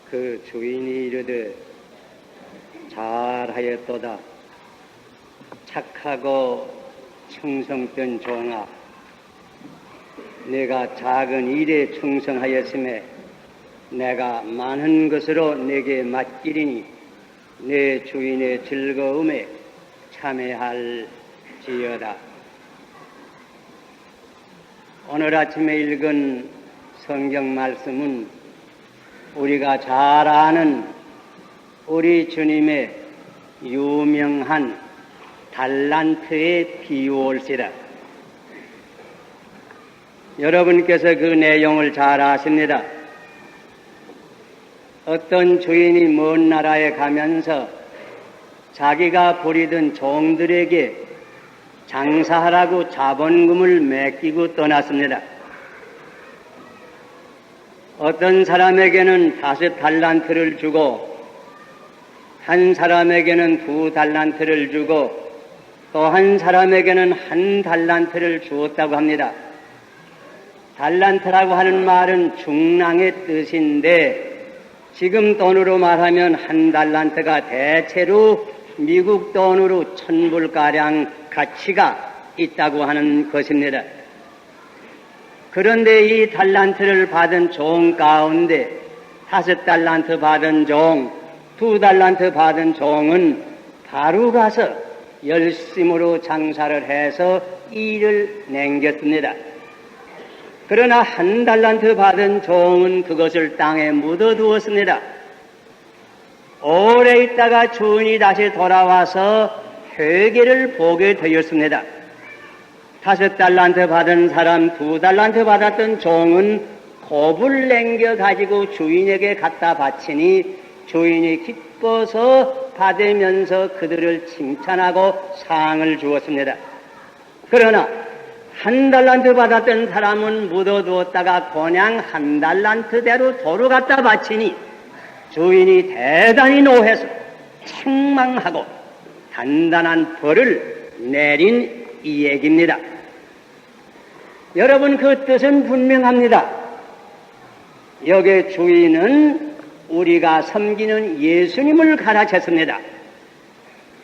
그 주인이 이르되 잘하였도다. 착하고 충성된 종아, 내가 작은 일에 충성하였음에 내가 많은 것으로 내게 맡기리니 내 주인의 즐거움에 참여할지어다. 오늘 아침에 읽은 성경 말씀은 우리가 잘 아는 우리 주님의 유명한 달란트의 비유일시다. 여러분께서 그 내용을 잘 아십니다. 어떤 주인이 먼 나라에 가면서 자기가 부리던 종들에게 장사하라고 자본금을 맡기고 떠났습니다. 어떤 사람에게는 5달란트를 주고 한 사람에게는 2달란트를 주고 또 한 사람에게는 1달란트를 주었다고 합니다. 달란트라고 하는 말은 중랑의 뜻인데 지금 돈으로 말하면 1달란트가 대체로 미국 돈으로 1000불가량 가치가 있다고 하는 것입니다. 그런데 이 달란트를 받은 종 가운데 5달란트 받은 종, 2달란트 받은 종은 바로 가서 열심으로 장사를 해서 일을 남겼습니다. 그러나 1달란트 받은 종은 그것을 땅에 묻어두었습니다. 오래 있다가 주인이 다시 돌아와서 회개를 보게 되었습니다. 5달란트 받은 사람, 2달란트 받았던 종은 곱을 남겨가지고 주인에게 갖다 바치니 주인이 기뻐서 받으면서 그들을 칭찬하고 상을 주었습니다. 그러나 1달란트 받았던 사람은 묻어두었다가 그냥 1달란트대로 도로 갖다 바치니 주인이 대단히 노해서 책망하고 단단한 벌을 내린 이 얘기입니다. 여러분, 그 뜻은 분명합니다. 여기 주인은 우리가 섬기는 예수님을 가르쳤습니다.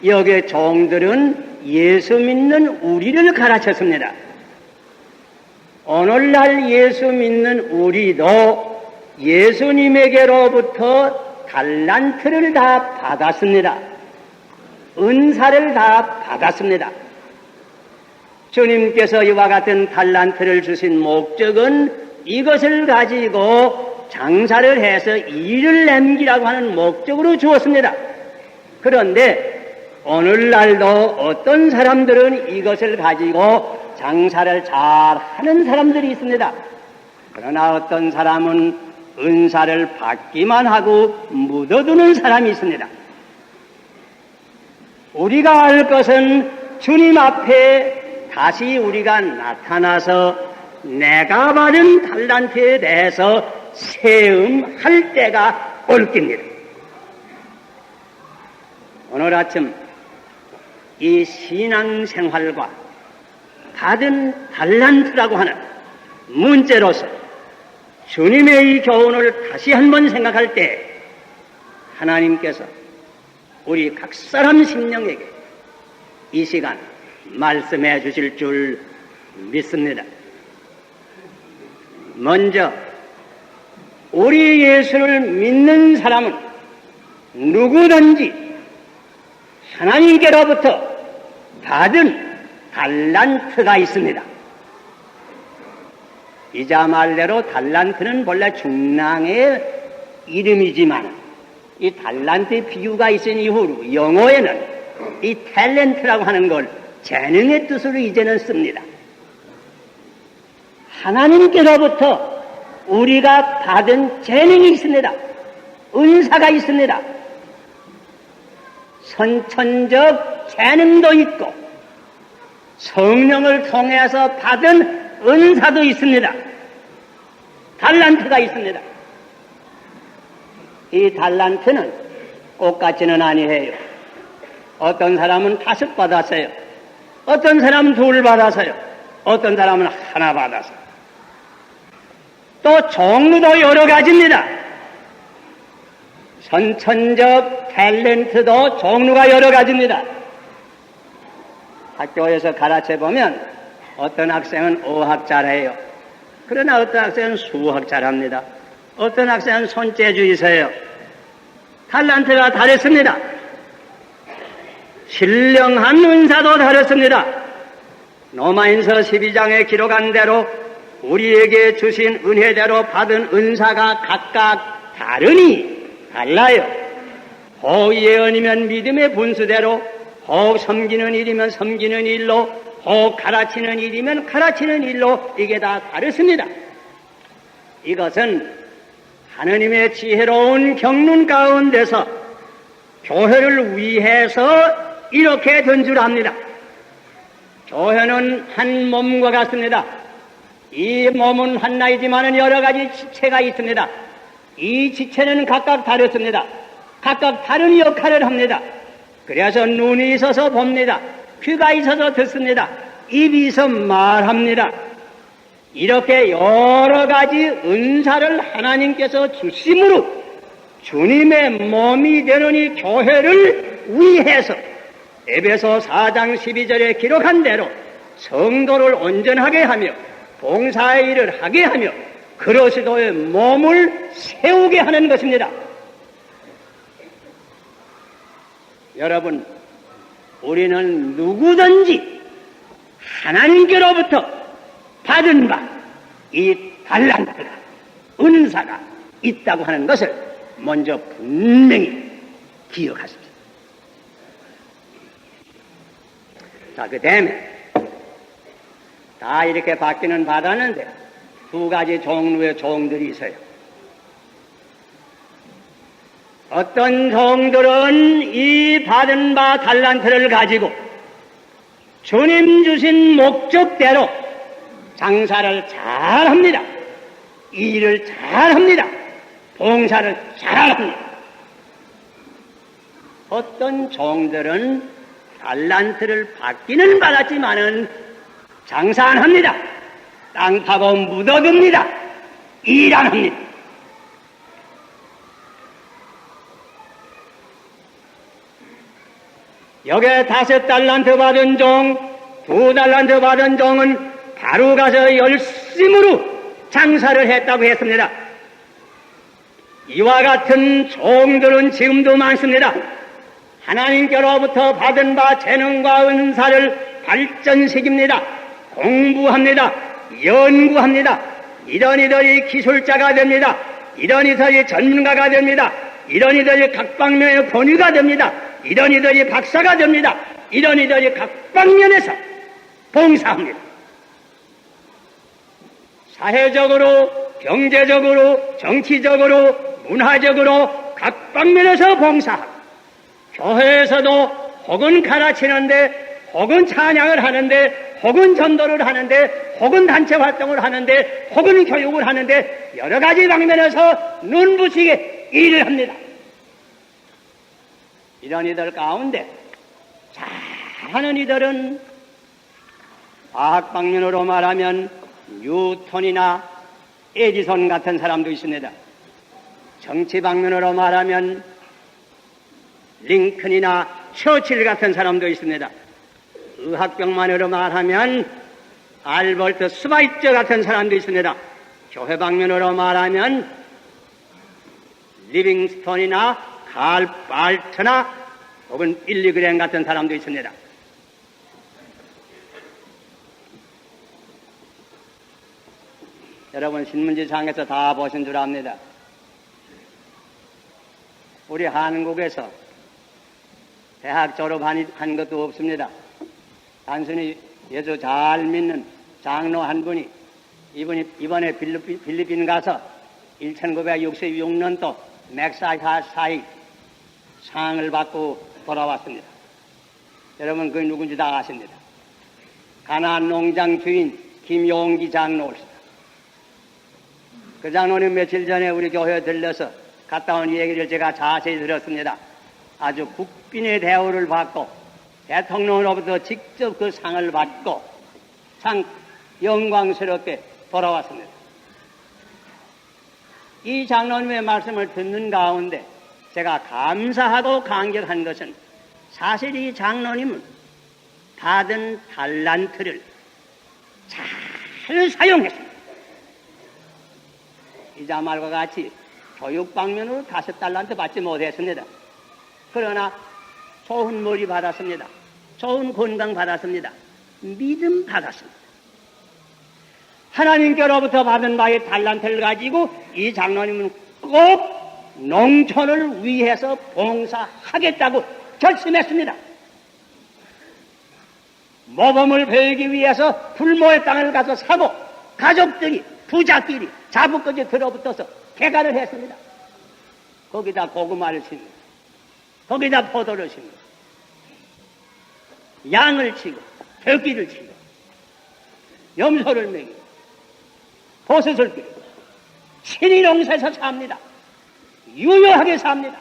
여기 종들은 예수 믿는 우리를 가르쳤습니다. 오늘날 예수 믿는 우리도 예수님에게로부터 달란트를 다 받았습니다. 은사를 다 받았습니다. 주님께서 이와 같은 달란트를 주신 목적은 이것을 가지고 장사를 해서 일을 남기라고 하는 목적으로 주었습니다. 그런데 오늘날도 어떤 사람들은 이것을 가지고 장사를 잘 하는 사람들이 있습니다. 그러나 어떤 사람은 은사를 받기만 하고 묻어두는 사람이 있습니다. 우리가 알 것은 주님 앞에 다시 우리가 나타나서 내가 받은 달란트에 대해서 세음할 때가 올 겁니다. 오늘 아침 이 신앙생활과 받은 달란트라고 하는 문제로서 주님의 이 교훈을 다시 한번 생각할 때 하나님께서 우리 각 사람 심령에게 이 시간 말씀해 주실 줄 믿습니다. 먼저 우리 예수를 믿는 사람은 누구든지 하나님께로부터 받은 달란트가 있습니다. 이자 말대로 달란트는 본래 중랑의 이름이지만 이 달란트 비유가 있은 이후로 영어에는 이 탤런트라고 하는 걸 재능의 뜻으로 이제는 씁니다. 하나님께로부터 우리가 받은 재능이 있습니다. 은사가 있습니다. 선천적 재능도 있고 성령을 통해서 받은 은사도 있습니다. 달란트가 있습니다. 이 달란트는 똑같지는 아니해요. 어떤 사람은 5 받았어요. 어떤 사람은 2 받았어요. 어떤 사람은 1 받았어요. 또 종류도 여러 가지입니다. 선천적 탤런트도 종류가 여러 가지입니다. 학교에서 가르쳐 보면 어떤 학생은 어학 잘해요. 그러나 어떤 학생은 수학 잘합니다. 어떤 학생은 손재주 있어요. 탤런트가 다르습니다. 신령한 은사도 다르습니다. 로마인서 12장에 기록한 대로 우리에게 주신 은혜대로 받은 은사가 각각 다르니 달라요. 혹 예언이면 믿음의 분수대로, 혹 섬기는 일이면 섬기는 일로, 혹 가르치는 일이면 가르치는 일로, 이게 다 다르습니다. 이것은 하느님의 지혜로운 경륜 가운데서 교회를 위해서 이렇게 된 줄 압니다. 교회는 한 몸과 같습니다. 이 몸은 하나이지만 여러 가지 지체가 있습니다. 이 지체는 각각 다르습니다. 각각 다른 역할을 합니다. 그래서 눈이 있어서 봅니다. 귀가 있어서 듣습니다. 입이 있어 말합니다. 이렇게 여러 가지 은사를 하나님께서 주심으로 주님의 몸이 되는 이 교회를 위해서 에베소 4장 12절에 기록한 대로 성도를 온전하게 하며 봉사의 일을 하게 하며 그리스도의 몸을 세우게 하는 것입니다. 여러분, 우리는 누구든지 하나님께로부터 받은 바 이 달란트가, 은사가 있다고 하는 것을 먼저 분명히 기억하십시오. 자, 그 다음에 다 이렇게 받기는 받았는데 두 가지 종류의 종들이 있어요. 어떤 종들은 이 받은 바 달란트를 가지고 주님 주신 목적대로 장사를 잘합니다. 일을 잘합니다. 봉사를 잘합니다. 어떤 종들은 달란트를 받기는 받았지만은 장사 안 합니다. 땅 파고 묻어둡니다. 일 안 합니다. 여기에 5달란트 받은 종, 2달란트 받은 종은 바로 가서 열심으로 장사를 했다고 했습니다. 이와 같은 종들은 지금도 많습니다. 하나님께로부터 받은 바 재능과 은사를 발전시킵니다. 공부합니다. 연구합니다. 이러이러이 기술자가 됩니다. 이러이러이 전문가가 됩니다. 이러이러이 각 방면의 권위가 됩니다. 이러이러이 박사가 됩니다. 이러이러이 각 방면에서 봉사합니다. 사회적으로, 경제적으로, 정치적으로, 문화적으로 각 방면에서 봉사하고 교회에서도 혹은 가르치는데, 혹은 찬양을 하는데, 혹은 전도를 하는데, 혹은 단체 활동을 하는데, 혹은 교육을 하는데 여러 가지 방면에서 눈부시게 일을 합니다. 이런 이들 가운데 잘하는 이들은 과학 방면으로 말하면 뉴턴이나 에디슨 같은 사람도 있습니다. 정치 방면으로 말하면 링컨이나 처칠 같은 사람도 있습니다. 의학 방면으로 말하면 알버트 스바이처 같은 사람도 있습니다. 교회 방면으로 말하면 리빙스톤이나 칼 발트나 혹은 빌리그램 같은 사람도 있습니다. 여러분 신문지상에서 다 보신 줄 압니다. 우리 한국에서 대학 졸업한 것도 없습니다. 단순히 예수 잘 믿는 장로 한 분이 이번에 필리핀 가서 1966년도 맥사사이 상을 받고 돌아왔습니다. 여러분 그게 누군지 다 아십니다. 가나안 농장 주인 김용기 장로입니다. 그 장로님 며칠 전에 우리 교회에 들러서 갔다 온 얘기를 제가 자세히 들었습니다. 아주 국빈의 대우를 받고 대통령으로부터 직접 그 상을 받고 참 영광스럽게 돌아왔습니다. 이 장로님의 말씀을 듣는 가운데 제가 감사하고 감격한 것은 사실 이 장로님은 받은 달란트를 잘 사용했습니다. 이자 말과 같이 교육 방면으로 5달란트 받지 못했습니다. 그러나 좋은 머리 받았습니다. 좋은 건강 받았습니다. 믿음 받았습니다. 하나님께로부터 받은 바의 달란트를 가지고 이 장로님은 꼭 농촌을 위해서 봉사하겠다고 결심했습니다. 모범을 배우기 위해서 불모의 땅을 가서 사고 가족들이 부자끼리 자부까지 들어붙어서 개간을 했습니다. 거기다 고구마를 심고 거기다 포도를 심고 양을 치고 벽기를 치고 염소를 먹이고 버섯을 끼고 신이 농사에서 삽니다. 유효하게 삽니다.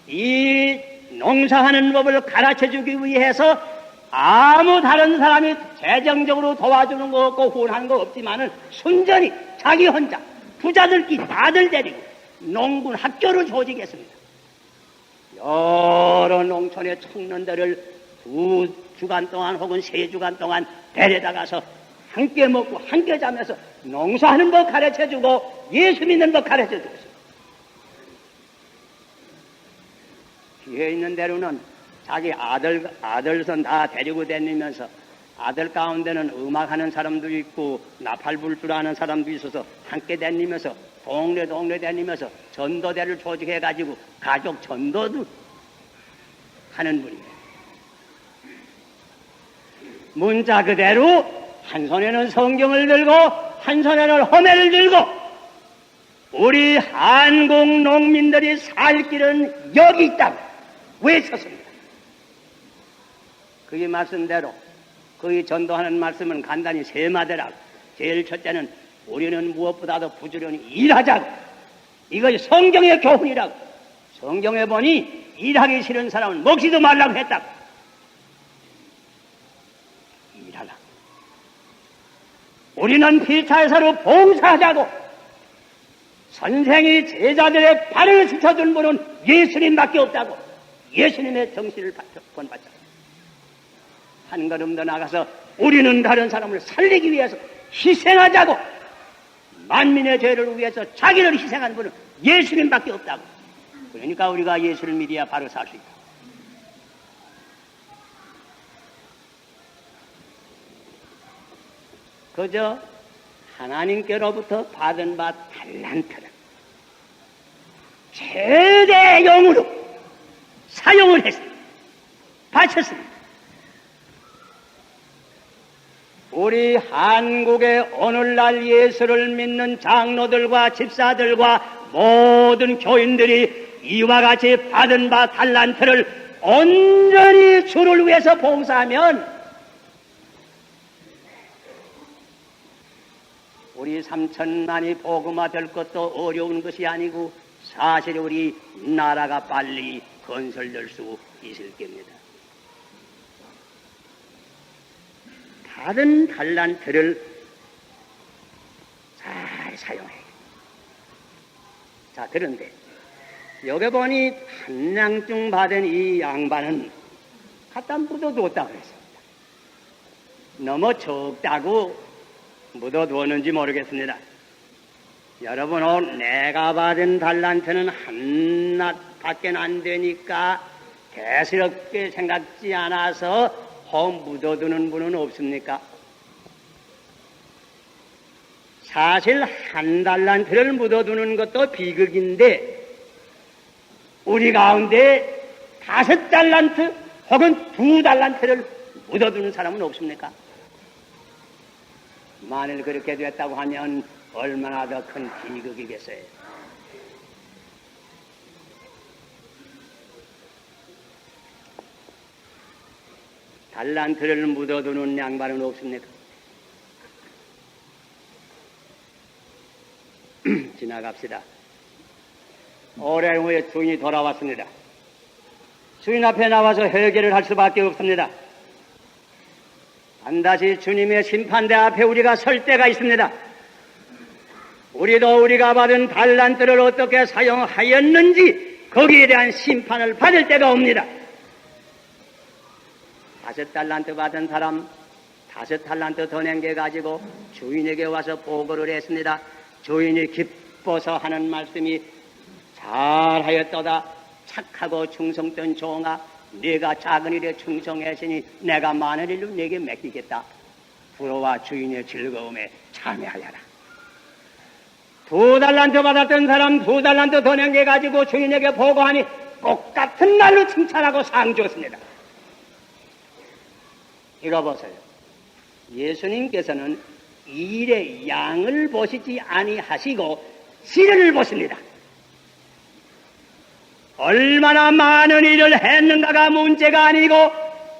이 농사하는 법을 가르쳐주기 위해서 아무 다른 사람이 재정적으로 도와주는 거 없고 후원하는 거 없지만은 순전히 자기 혼자 부자들끼리 다들 데리고 농군 학교를 조직했습니다. 여러 농촌의 청년들을 2주간 동안 혹은 3주간 동안 데려다 가서 함께 먹고 함께 자면서 농사하는 법 가르쳐주고 예수 믿는 법 가르쳐주고 기회 있는 대로는 자기 아들선 다 데리고 다니면서 아들 가운데는 음악하는 사람도 있고 나팔 불 줄 아는 사람도 있어서 함께 다니면서 동네 다니면서 전도대를 조직해가지고 가족 전도도 하는 분이에요. 문자 그대로 한 손에는 성경을 들고 한 손에는 호매를 들고 우리 한국 농민들이 살 길은 여기 있다고 외쳤습니다. 그의 말씀대로 그의 전도하는 말씀은 간단히 3마디라고. 제일 첫째는 우리는 무엇보다도 부지런히 일하자고. 이것이 성경의 교훈이라고. 성경에 보니 일하기 싫은 사람은 먹지도 말라고 했다고. 일하라. 우리는 피차에서로 봉사하자고. 선생이 제자들의 발을 씻어준 분은 예수님밖에 없다고. 예수님의 정신을 본받자. 한 걸음 더 나가서 우리는 다른 사람을 살리기 위해서 희생하자고. 만민의 죄를 위해서 자기를 희생한 분은 예수님밖에 없다고. 그러니까 우리가 예수를 믿어야 바로 살 수 있다. 그저 하나님께로부터 받은 바 달란트를 최대 영으로 사용을 했습니다. 바쳤습니다. 우리 한국의 오늘날 예수를 믿는 장로들과 집사들과 모든 교인들이 이와 같이 받은 바 달란트를 온전히 주를 위해서 봉사하면 우리 3천만이 복음화 될 것도 어려운 것이 아니고 사실 우리 나라가 빨리 건설될 수 있을 겁니다. 받은 달란트를 잘 사용해요. 자, 그런데 여기 보니 한량증 받은 이 양반은 갖다 묻어두었다고 했습니다. 너무 적다고 묻어두었는지 모르겠습니다. 여러분, 오늘 내가 받은 달란트는 한낱밖에 안 되니까 대수롭게 생각지 않아서 묻어두는 분은 없습니까? 사실 한 달란트를 묻어두는 것도 비극인데 우리 가운데 5달란트 혹은 2달란트를 묻어두는 사람은 없습니까? 만일 그렇게 됐다고 하면 얼마나 더 큰 비극이겠어요. 달란트를 묻어두는 양반은 없습니까? 지나갑시다. 오래 후에 주인이 돌아왔습니다. 주인 앞에 나와서 회개를 할 수밖에 없습니다. 반드시 주님의 심판대 앞에 우리가 설 때가 있습니다. 우리도 우리가 받은 달란트를 어떻게 사용하였는지 거기에 대한 심판을 받을 때가 옵니다. 5달란트 받은 사람 5달란트 더 남겨 가지고 주인에게 와서 보고를 했습니다. 주인이 기뻐서 하는 말씀이 잘하였도다. 착하고 충성된 종아, 네가 작은 일에 충성했으니 내가 많은 일로 네게 맡기겠다. 부러와 주인의 즐거움에 참여하여라. 2달란트 받았던 사람 2달란트 더 남겨 가지고 주인에게 보고하니 똑같은 말로 칭찬하고 상 줬습니다. 이거 보세요. 예수님께서는 일의 양을 보시지 아니하시고 질을 보십니다. 얼마나 많은 일을 했는가가 문제가 아니고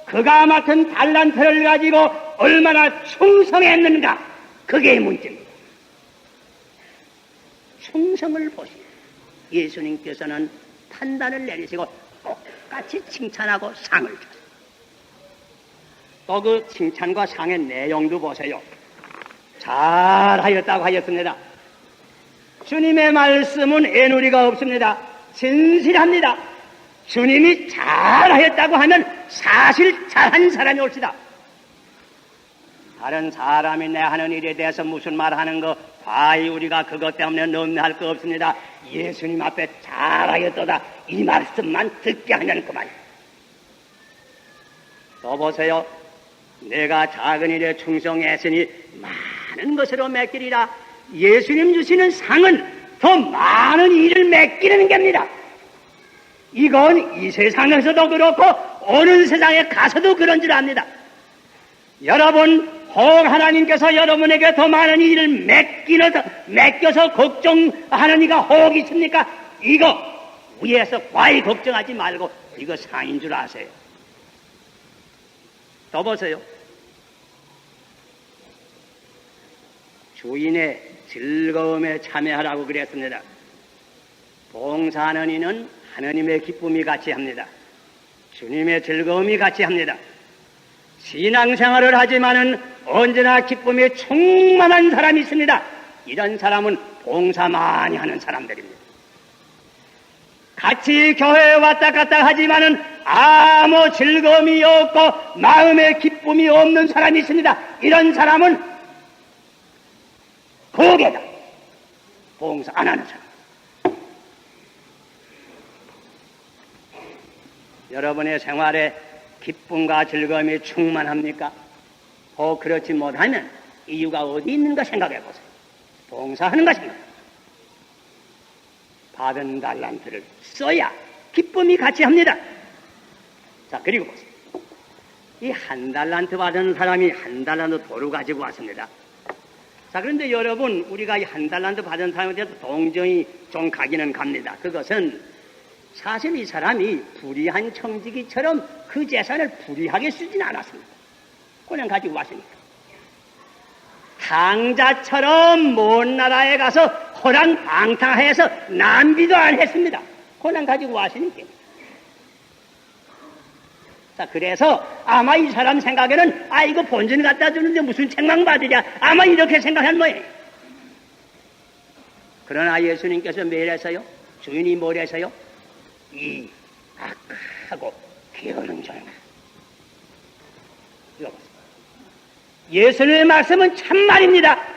그가 맡은 달란트를 가지고 얼마나 충성했는가 그게 문제입니다. 충성을 보시고 예수님께서는 판단을 내리시고 똑같이 칭찬하고 상을 줬습니다. 또 그 칭찬과 상의 내용도 보세요. 잘하였다고 하였습니다. 주님의 말씀은 애누리가 없습니다. 진실합니다. 주님이 잘하였다고 하면 사실 잘한 사람이 옳시다. 다른 사람이 내 하는 일에 대해서 무슨 말 하는 거 과히 우리가 그것 때문에 넘나할 거 없습니다. 예수님 앞에 잘하였도다 이 말씀만 듣게 하면 그만. 또 보세요. 내가 작은 일에 충성했으니 많은 것으로 맡기리라. 예수님 주시는 상은 더 많은 일을 맡기는 겁니다. 이건 이 세상에서도 그렇고 오는 세상에 가서도 그런 줄 압니다. 여러분 혹 하나님께서 여러분에게 더 많은 일을 맡겨서 걱정하는 이가 혹 있습니까? 이거 위에서 과히 걱정하지 말고 이거 상인 줄 아세요. 더 보세요. 주인의 즐거움에 참여하라고 그랬습니다. 봉사하는 이는 하나님의 기쁨이 같이 합니다. 주님의 즐거움이 같이 합니다. 신앙생활을 하지만은 언제나 기쁨에 충만한 사람이 있습니다. 이런 사람은 봉사 많이 하는 사람들입니다. 같이 교회에 왔다 갔다 하지만은 아무 즐거움이 없고 마음에 기쁨이 없는 사람이 있습니다. 이런 사람은 거기에다 봉사 안 하는 사람. 여러분의 생활에 기쁨과 즐거움이 충만합니까? 혹 그렇지 못하면 이유가 어디 있는가 생각해 보세요. 봉사하는가 생각해 보세요. 받은 달란트를 써야 기쁨이 같이 합니다. 자, 그리고 보세요. 이 1달란트 받은 사람이 1달란트 도로 가지고 왔습니다. 자, 그런데 여러분, 우리가 이 1달란트 받은 사람에 대해서 동정이 좀 가기는 갑니다. 그것은 사실 이 사람이 불의한 청지기처럼 그 재산을 불의하게 쓰진 않았습니다. 그냥 가지고 왔으니까. 탕자처럼 먼 나라에 가서 호랑방탕해서 낭비도 안 했습니다. 그냥 가지고 왔으니까. 자, 그래서 아마 이 사람 생각에는 이거 본전 갖다 주는데 무슨 책망받으랴 아마 이렇게 생각한 모양이에요. 그러나 예수님께서 뭐랬어요? 주인이 뭐랬어요? 이 악하고 게으른 자야. 이거 보세요. 예수님의 말씀은 참말입니다.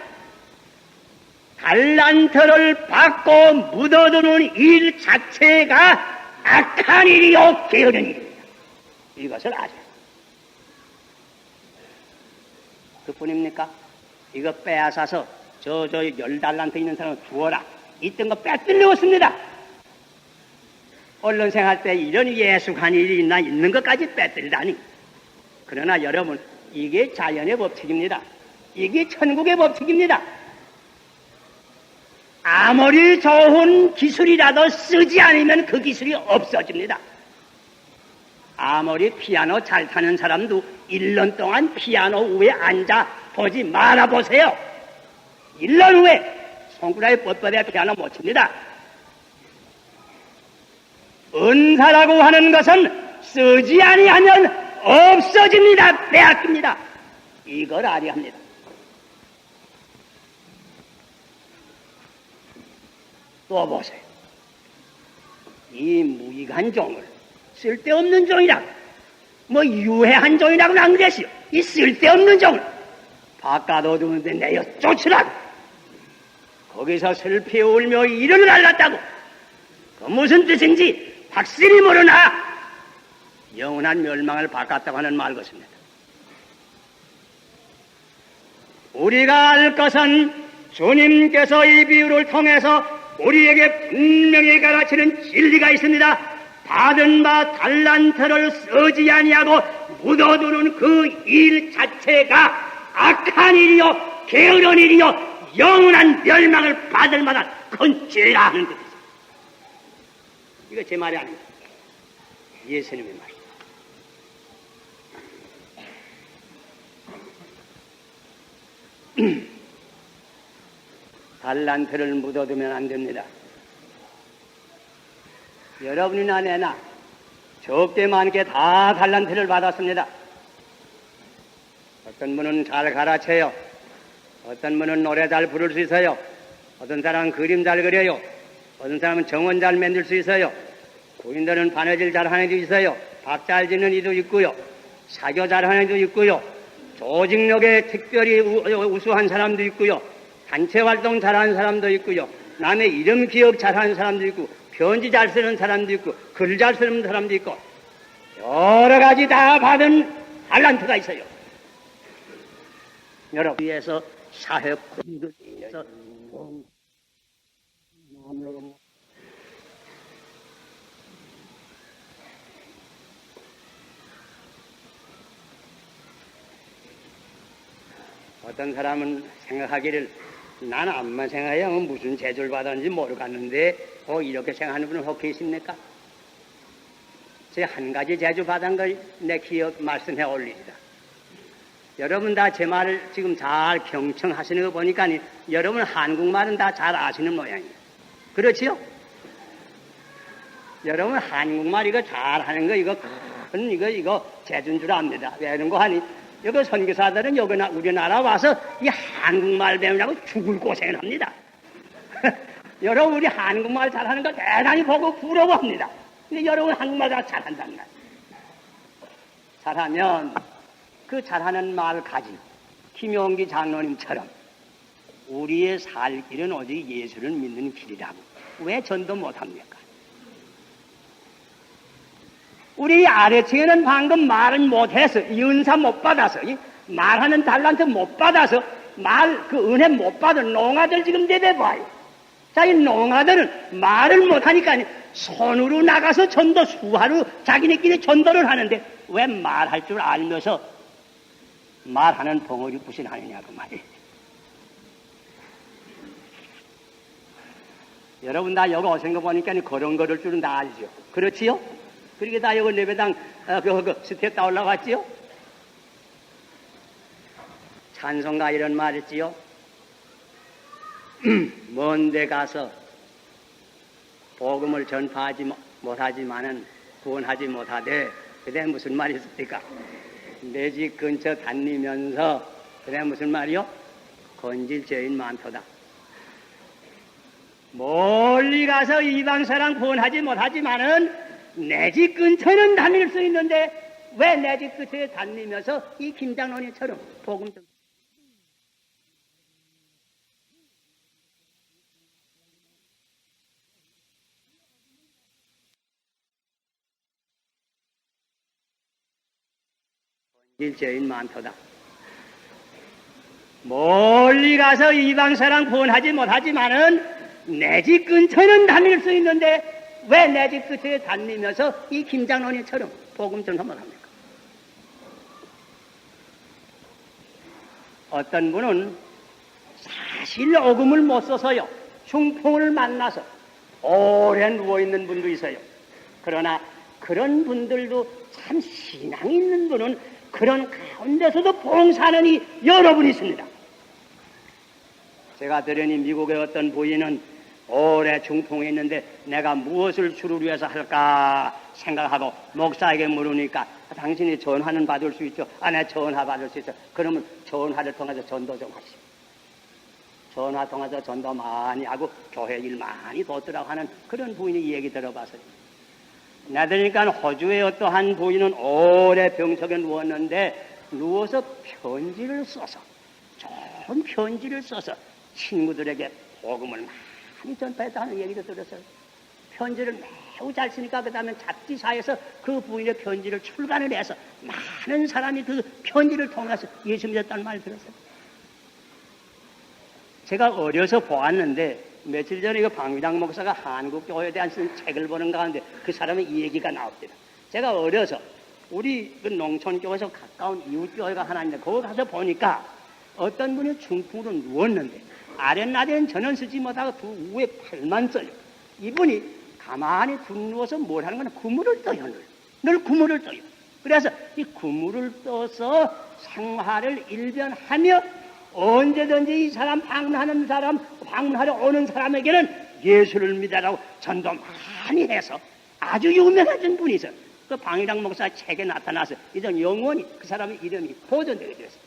달란트를 받고 묻어두는 일 자체가 악한 일이요 게으른 일입니다. 이것을 아세요. 그뿐입니까? 이거 빼앗아서 저 10달란트 있는 사람을 주어라. 있던 거 빼앗으려왔습니다. 언론 생활 때 이런 예숙한 일이 있나 있는 것까지 빼앗으리다니. 그러나 여러분, 이게 자연의 법칙입니다. 이게 천국의 법칙입니다. 아무리 좋은 기술이라도 쓰지 않으면 그 기술이 없어집니다. 아무리 피아노 잘 타는 사람도 1년 동안 피아노 위에 앉아 보지 말아보세요. 1년 후에 손가락에 뻣뻣해 피아노 못 칩니다. 은사라고 하는 것은 쓰지 아니하면 없어집니다. 빼앗깁니다. 이걸 알아야 합니다. 또 보세요. 이 무익한 종을 쓸데없는 종이라고, 뭐 유해한 종이라고는 안 그랬어요. 이 쓸데없는 종을 바꿔둬두는데 내어 쫓으라고. 거기서 슬피 울며 이름을 알랐다고. 그 무슨 뜻인지 확실히 모르나 영원한 멸망을 바꿨다고 하는 말 것입니다. 우리가 알 것은 주님께서 이 비유를 통해서 우리에게 분명히 가르치는 진리가 있습니다. 받은 바 달란트를 쓰지 아니하고 묻어두는 그 일 자체가 악한 일이요, 게으른 일이요, 영원한 멸망을 받을 만한 큰 죄라 하는 뜻이죠. 이거 제 말이 아닙니다. 예수님의 말입니다. 달란트를 묻어두면 안 됩니다. 여러분이나 내나 적게 많게 다 달란트를 받았습니다. 어떤 분은 잘 가르쳐요. 어떤 분은 노래 잘 부를 수 있어요. 어떤 사람은 그림 잘 그려요. 어떤 사람은 정원 잘 만들 수 있어요. 부인들은 바느질 잘 하는 이도 있어요. 밥 잘 짓는 이도 있고요. 사교 잘 하는 이도 있고요. 조직력에 특별히 우수한 사람도 있고요. 단체 활동 잘하는 사람도 있고요. 남의 이름 기억 잘하는 사람도 있고, 편지 잘 쓰는 사람도 있고, 글 잘 쓰는 사람도 있고, 여러 가지 다 받은 달란트가 있어요. 여러분 위해서 사회 공부를 위해서 어떤 사람은 생각하기를 나는 암만 생각해야 무슨 재주를 받았는지 모르겠는데 이렇게 생각하는 분은 혹 계십니까? 제가 한 가지 재주 받은 걸 내 기억 말씀해 올리리라. 여러분 다 제 말을 지금 잘 경청하시는 거 보니까 여러분 한국말은 다 잘 아시는 모양이에요. 그렇지요? 여러분 한국말 이거 잘하는 거 이거 재주인 줄 압니다. 왜 이런 거 하니? 여기 선교사들은 여기 우리나라 와서 이 한국말 배우려고 죽을 고생을 합니다. 여러분 우리 한국말 잘하는 거 대단히 보고 부러워합니다. 근데 여러분 한국말 다 잘한단 말이에요. 잘하면 그 잘하는 말 가지고 김용기 장로님처럼 우리의 살 길은 오직 예수를 믿는 길이라고 왜 전도 못합니까? 우리 아래층에는 방금 말을 못해서 은사 못 받아서 말하는 달란트 못 받아서 그 은혜 못 받은 농아들 지금 내대봐요. 자, 이 농아들은 말을 못하니까 손으로 나가서 전도 수하루 자기네끼리 전도를 하는데 왜 말할 줄 알면서 말하는 벙어리 부신하느냐고 말이에요. 여러분 다 여기 오신 거 보니까 그런 걸을 줄은 다 알죠. 그렇지요? 그렇게 다 여기 예배당 스텝 다 올라갔지요? 찬송가 이런 말 했지요? 먼데 가서 복음을 전파하지 못하지만은 구원하지 못하되 그때 무슨 말이 있습니까? 내 집 근처 다니면서 그때 무슨 말이요? 건질 죄인 많도다. 멀리 가서 이방 사람 구원하지 못하지만은 내 집 근처는 다닐 수 있는데 왜 내 집 근처에 다니면서 이 김장로님처럼 복음 좀 일죄인 많도다. 멀리 가서 이방 사람 구원하지 못하지만은 내 집 근처는 다닐 수 있는데 왜 내 집 근처에 다니면서 이 김장로님처럼 복음 좀 못합니까? 어떤 분은 사실 어금을 못 써서요 중풍을 만나서 오래 누워있는 분도 있어요. 그러나 그런 분들도 참 신앙이 있는 분은 그런 가운데서도 봉사하는 이 여러분이 있습니다. 제가 들으니 미국의 어떤 부인은 오래 중풍에 있는데 내가 무엇을 주를 위해서 할까 생각하고 목사에게 물으니까 당신이 전화는 받을 수 있죠? 내 전화 받을 수 있어. 그러면 전화를 통해서 전도 좀 하시오. 전화 통해서 전도 많이 하고 교회 일 많이 돕더라고 하는 그런 부인의 얘기 들어봤어요. 나더니까 호주의 어떠한 부인은 오래 병석에 누웠는데 누워서 편지를 써서 좋은 편지를 써서 친구들에게 복음을 많이 전파했다는 얘기도 들었어요. 편지를 매우 잘 쓰니까 그 다음에 잡지사에서 그 부인의 편지를 출간을 해서 많은 사람이 그 편지를 통해서 예수 믿었다는 말을 들었어요. 제가 어려서 보았는데 며칠 전에 그 방위당 목사가 한국교회에 대한 쓴 책을 보는 가운데 그 사람의 이 얘기가 나옵니다. 제가 어려서 우리 그 농촌교회에서 가까운 이웃교회가 하나 있는데 거기 가서 보니까 어떤 분이 중풍으로 누웠는데 아랫날에는 전원 쓰지 못하고 두 위에 팔만 써요. 이분이 가만히 둥 누워서 뭘 하는 거냐, 구물을 떠요. 늘 구물을 떠요. 그래서 이 구물을 떠서 생활을 일변하며 언제든지 이 사람 방문하러 오는 사람에게는 예수를 믿으라고 전도 많이 해서 아주 유명해진 분이 있어요. 그 방위랑 목사 책에 나타나서 이전 영원히 그 사람의 이름이 보존되게 되었어요.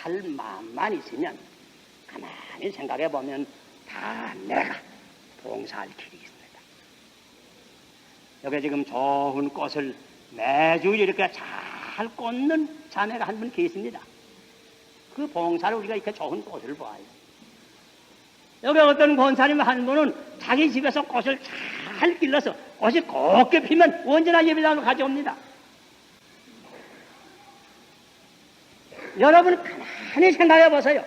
할 마음만 있으면 가만히 생각해 보면 다 내가 봉사할 길이 있습니다. 여기 지금 좋은 꽃을 매주 이렇게 잘 꽂는 자매가 한 분 계십니다. 그 봉사를 우리가 이렇게 좋은 꽃을 봐요. 여기 어떤 권사님 한 분은 자기 집에서 꽃을 잘 길러서 꽃이 곱게 피면 언제나 예배당으로 가져옵니다. 여러분 가만히 생각해 보세요.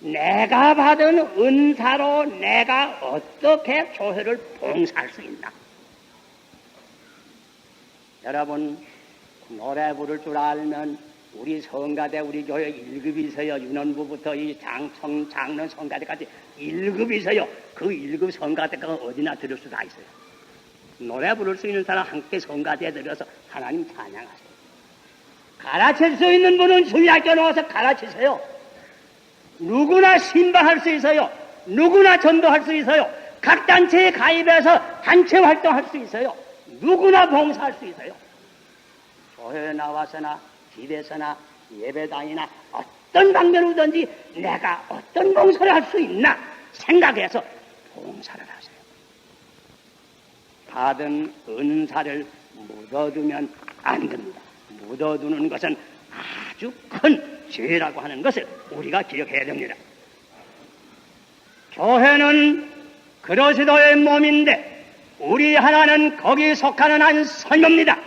내가 받은 은사로 내가 어떻게 교회를 봉사할 수 있나? 여러분 노래 부를 줄 알면 우리 성가대 우리 교회 1급이 있어요. 유년부부터 이 장년 성가대까지 1급이 있어요. 그 1급 성가대가 어디나 들을 수 다 있어요. 노래 부를 수 있는 사람 함께 성가대에 들어서 하나님 찬양하세요. 가르칠 수 있는 분은 주일학교 나와서 가르치세요. 누구나 신방할 수 있어요. 누구나 전도할 수 있어요. 각 단체에 가입해서 단체 활동할 수 있어요. 누구나 봉사할 수 있어요. 교회에 나와서나 집에서나 예배당이나 어떤 방면으로든지 내가 어떤 봉사를 할 수 있나 생각해서 봉사를 하세요. 받은 은사를 묻어두면 안 됩니다. 묻어두는 것은 아주 큰 죄라고 하는 것을 우리가 기억해야 됩니다. 교회는 그리스도의 몸인데 우리 하나는 거기에 속하는 한 섬유입니다.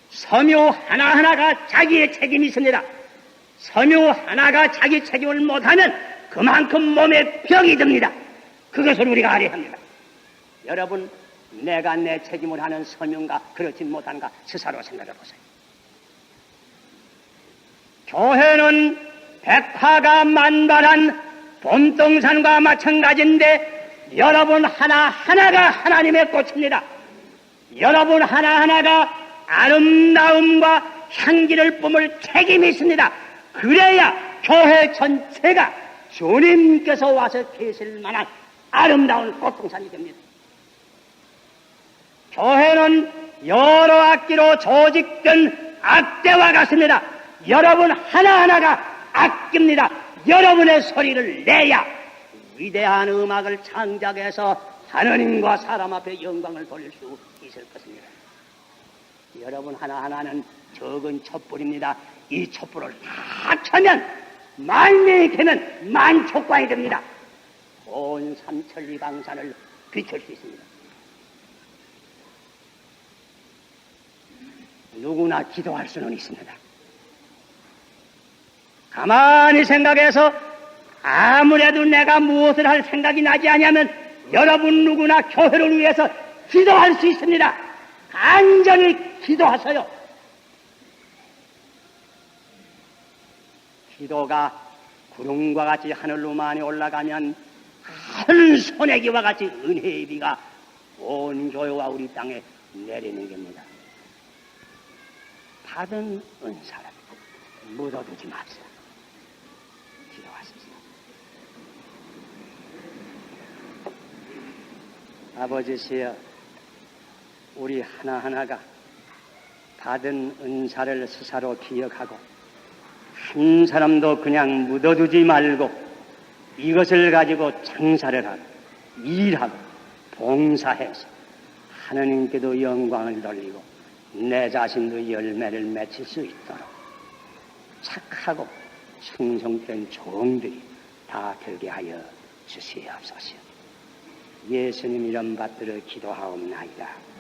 섬유 하나하나가 자기의 책임이 있습니다. 섬유 하나가 자기 책임을 못하면 그만큼 몸에 병이 듭니다. 그것을 우리가 알아야 합니다. 여러분, 내가 내 책임을 하는 섬유인가 그렇지 못한가 스스로 생각해 보세요. 교회는 백화가 만발한 봄동산과 마찬가지인데 여러분 하나하나가 하나님의 꽃입니다. 여러분 하나하나가 아름다움과 향기를 뿜을 책임이 있습니다. 그래야 교회 전체가 주님께서 와서 계실 만한 아름다운 꽃동산이 됩니다. 교회는 여러 악기로 조직된 악대와 같습니다. 여러분 하나하나가 악기입니다. 여러분의 소리를 내야 위대한 음악을 창작해서 하느님과 사람 앞에 영광을 돌릴 수 있을 것입니다. 여러분 하나하나는 적은 촛불입니다. 이 촛불을 다 켜면 만명이 되면 만촉광이 됩니다. 온 삼천리강산을 비출 수 있습니다. 누구나 기도할 수는 있습니다. 가만히 생각해서 아무래도 내가 무엇을 할 생각이 나지 않으면 여러분 누구나 교회를 위해서 기도할 수 있습니다. 간절히 기도하세요. 기도가 구름과 같이 하늘로 많이 올라가면 큰 소나기와 같이 은혜의 비가 온 교회와 우리 땅에 내리는 겁니다. 받은 은사를 묻어두지 맙시다. 기도하십시오. 아버지시여, 우리 하나하나가 받은 은사를 스스로 기억하고 한 사람도 그냥 묻어두지 말고 이것을 가지고 장사를 하고 일하고 봉사해서 하느님께도 영광을 돌리고 내 자신도 열매를 맺힐 수 있도록 착하고 충성된 종들이 다 되게 하여 주시옵소서. 예수님 이름 받들어 기도하옵나이다.